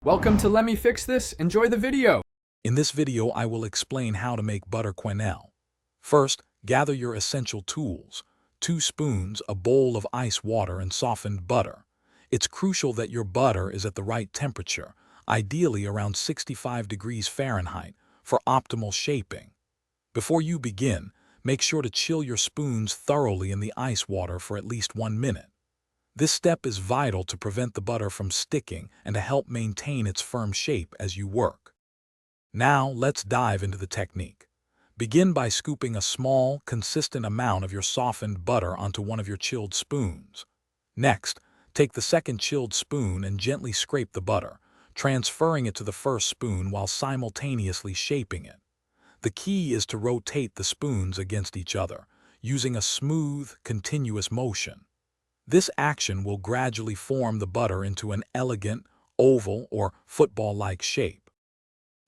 Welcome to Let Me Fix This. Enjoy the video. In this video, I will explain how to make butter quenelle. First, gather your essential tools: 2 spoons, a bowl of ice water, and softened butter. It's crucial that your butter is at the right temperature, ideally around 65 degrees Fahrenheit, for optimal shaping. Before you begin, make sure to chill your spoons thoroughly in the ice water for at least 1 minute. This step is vital to prevent the butter from sticking and to help maintain its firm shape as you work. Now, let's dive into the technique. Begin by scooping a small, consistent amount of your softened butter onto one of your chilled spoons. Next, take the second chilled spoon and gently scrape the butter, transferring it to the first spoon while simultaneously shaping it. The key is to rotate the spoons against each other, using a smooth, continuous motion. This action will gradually form the butter into an elegant, oval or football-like shape.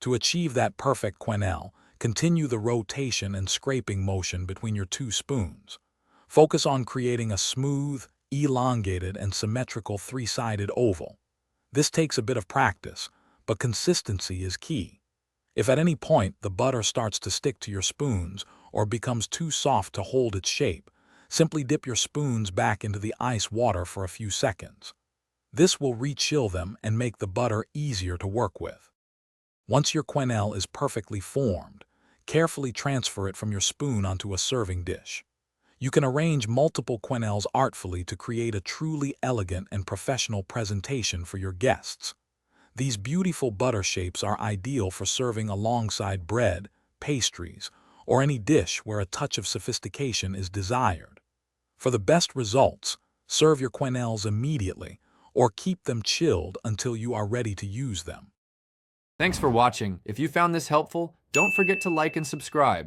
To achieve that perfect quenelle, continue the rotation and scraping motion between your 2 spoons. Focus on creating a smooth, elongated, and symmetrical 3-sided oval. This takes a bit of practice, but consistency is key. If at any point the butter starts to stick to your spoons or becomes too soft to hold its shape, simply dip your spoons back into the ice water for a few seconds. This will re-chill them and make the butter easier to work with. Once your quenelle is perfectly formed, carefully transfer it from your spoon onto a serving dish. You can arrange multiple quenelles artfully to create a truly elegant and professional presentation for your guests. These beautiful butter shapes are ideal for serving alongside bread, pastries, or any dish where a touch of sophistication is desired. For the best results, serve your quenelles immediately or keep them chilled until you are ready to use them. Thanks for watching. If you found this helpful, don't forget to like and subscribe.